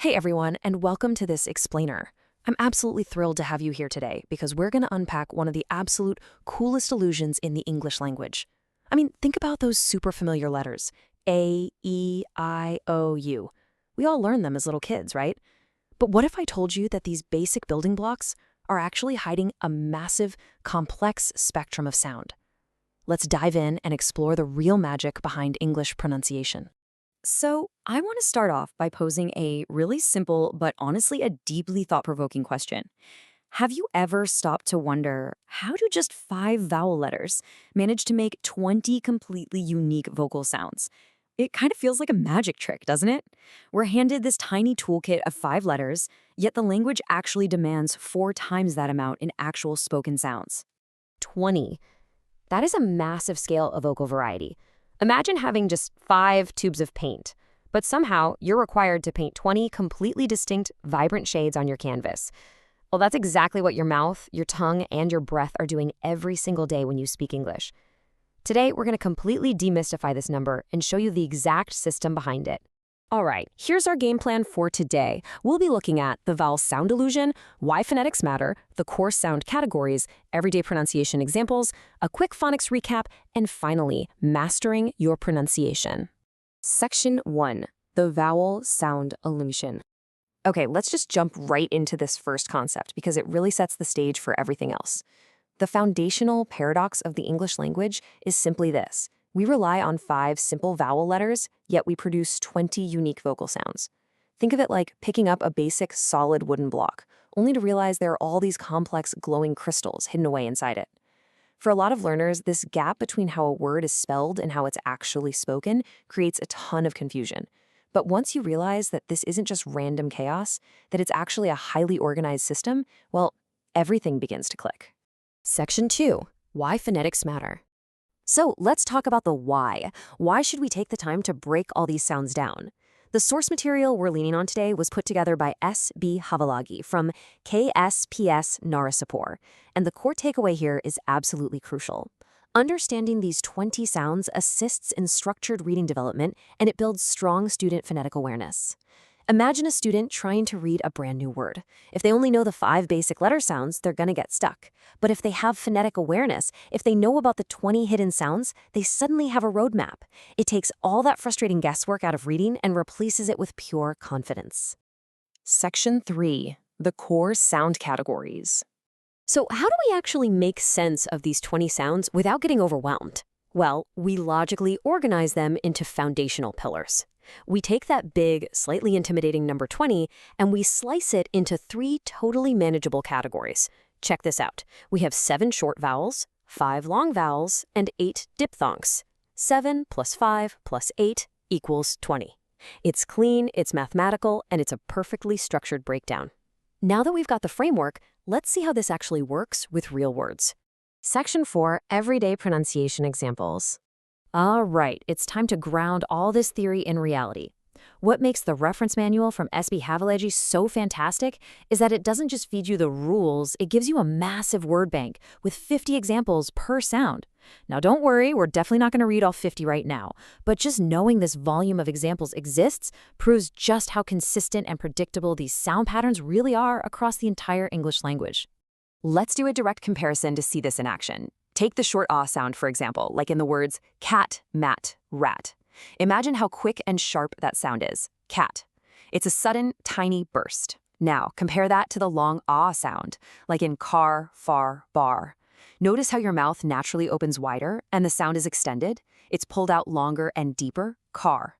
Hey everyone, and welcome to this explainer. I'm absolutely thrilled to have you here today because we're going to unpack one of the absolute coolest illusions in the English language. I mean, think about those super familiar letters A, E, I, O, U. We all learned them as little kids, right? But what if I told you that these basic building blocks are actually hiding a massive, complex spectrum of sound? Let's dive in and explore the real magic behind English pronunciation. So, I want to start off by posing a really simple, but honestly a deeply thought provoking question. Have you ever stopped to wonder how do just 5 vowel letters manage to make 20 completely unique vocal sounds? It kind of feels like a magic trick, doesn't it? We're handed this tiny toolkit of 5 letters, yet the language actually demands 4 times that amount in actual spoken sounds. 20. That is a massive scale of vocal variety. Imagine having just 5 tubes of paint, but somehow you're required to paint 20 completely distinct, vibrant shades on your canvas. Well, that's exactly what your mouth, your tongue, and your breath are doing every single day when you speak English. Today, we're going to completely demystify this number and show you the exact system behind it. All right, here's our game plan for today. We'll be looking at the vowel sound illusion, why phonetics matter, the core sound categories, everyday pronunciation examples, a quick phonics recap, and finally, mastering your pronunciation. Section 1. The vowel sound illusion. Okay, let's just jump right into this first concept because it really sets the stage for everything else. The foundational paradox of the English language is simply this. We rely on 5 simple vowel letters, yet we produce 20 unique vocal sounds. Think of it like picking up a basic solid wooden block, only to realize there are all these complex glowing crystals hidden away inside it. For a lot of learners, this gap between how a word is spelled and how it's actually spoken creates a ton of confusion. But once you realize that this isn't just random chaos, that it's actually a highly organized system, well, everything begins to click. Section 2. Why phonetics matter. So let's talk about the why. Why should we take the time to break all these sounds down? The source material we're leaning on today was put together by S.B. Havalagi from KSPS Narasapur, and the core takeaway here is absolutely crucial. Understanding these 20 sounds assists in structured reading development, and it builds strong student phonetic awareness. Imagine a student trying to read a brand new word. If they only know the 5 basic letter sounds, they're going to get stuck. But if they have phonetic awareness, if they know about the 20 hidden sounds, they suddenly have a roadmap. It takes all that frustrating guesswork out of reading and replaces it with pure confidence. Section 3. The core sound categories. So how do we actually make sense of these 20 sounds without getting overwhelmed? Well, we logically organize them into foundational pillars. We take that big, slightly intimidating number 20, and we slice it into 3 totally manageable categories. Check this out. We have 7 short vowels, 5 long vowels, and 8 diphthongs. 7 plus 5 plus 8 equals 20. It's clean, it's mathematical, and it's a perfectly structured breakdown. Now that we've got the framework, let's see how this actually works with real words. Section 4, Everyday Pronunciation Examples. All right, it's time to ground all this theory in reality. What makes the reference manual from S.B. Havalagi so fantastic is that it doesn't just feed you the rules, it gives you a massive word bank with 50 examples per sound. Now don't worry, we're definitely not going to read all 50 right now, but just knowing this volume of examples exists proves just how consistent and predictable these sound patterns really are across the entire English language. Let's do a direct comparison to see this in action. Take the short ah sound, for example, like in the words cat, mat, rat. Imagine how quick and sharp that sound is. Cat. It's a sudden, tiny burst. Now, compare that to the long ah sound, like in car, far, bar. Notice how your mouth naturally opens wider and the sound is extended. It's pulled out longer and deeper, car.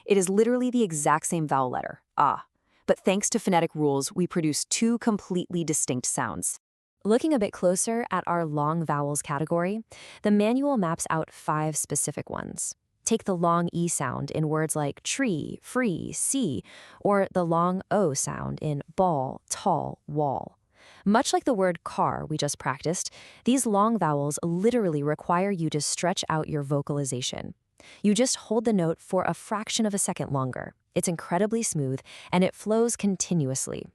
It is literally the exact same vowel letter, ah. But thanks to phonetic rules, we produce 2 completely distinct sounds. Looking a bit closer at our long vowels category, the manual maps out 5 specific ones. Take the long E sound in words like tree, free, sea, or the long O sound in ball, tall, wall. Much like the word car we just practiced, these long vowels literally require you to stretch out your vocalization. You just hold the note for a fraction of a second longer. It's incredibly smooth, and it flows continuously.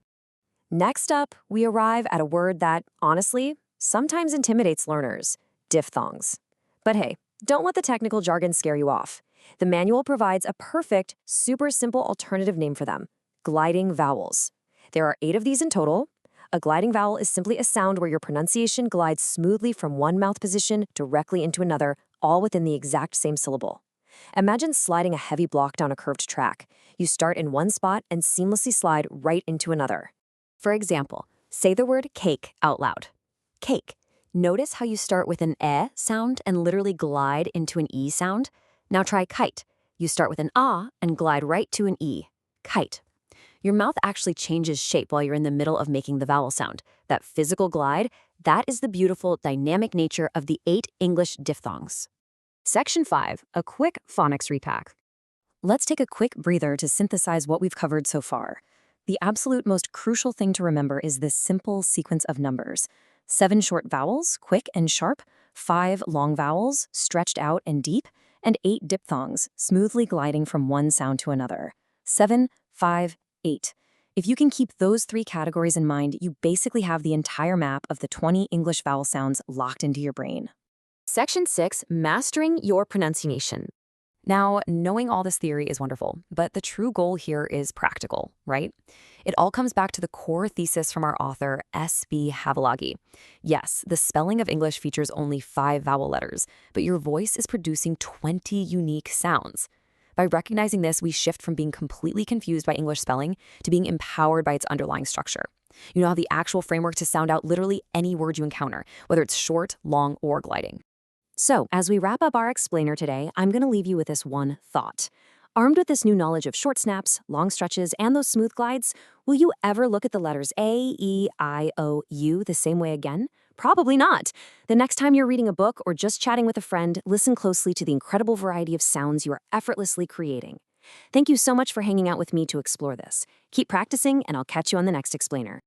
Next up, we arrive at a word that, honestly, sometimes intimidates learners, diphthongs. But hey, don't let the technical jargon scare you off. The manual provides a perfect, super simple alternative name for them, Gliding vowels. There are 8 of these in total. A gliding vowel is simply a sound where your pronunciation glides smoothly from one mouth position directly into another, all within the exact same syllable. Imagine sliding a heavy block down a curved track. You start in one spot and seamlessly slide right into another. For example, say the word cake out loud. Cake. Notice how you start with an sound and literally glide into an e sound? Now try kite. You start with an and glide right to an e. Kite. Your mouth actually changes shape while you're in the middle of making the vowel sound. That physical glide, that is the beautiful, dynamic nature of the 8 English diphthongs. Section 5, a quick phonics repack. Let's take a quick breather to synthesize what we've covered so far. The absolute most crucial thing to remember is this simple sequence of numbers. 7 short vowels, quick and sharp, 5 long vowels, stretched out and deep, and 8 diphthongs, smoothly gliding from one sound to another. 7, 5, 8. If you can keep those 3 categories in mind, you basically have the entire map of the 20 English vowel sounds locked into your brain. Section 6, mastering your pronunciation. Now, knowing all this theory is wonderful, but the true goal here is practical, right? It all comes back to the core thesis from our author, S.B. Havilagi. Yes, the spelling of English features only 5 vowel letters, but your voice is producing 20 unique sounds. By recognizing this, we shift from being completely confused by English spelling to being empowered by its underlying structure. You now have the actual framework to sound out literally any word you encounter, whether it's short, long, or gliding. So, as we wrap up our explainer today, I'm going to leave you with this one thought. Armed with this new knowledge of short snaps, long stretches, and those smooth glides, will you ever look at the letters A, E, I, O, U the same way again? Probably not. The next time you're reading a book or just chatting with a friend, listen closely to the incredible variety of sounds you are effortlessly creating. Thank you so much for hanging out with me to explore this. Keep practicing, and I'll catch you on the next explainer.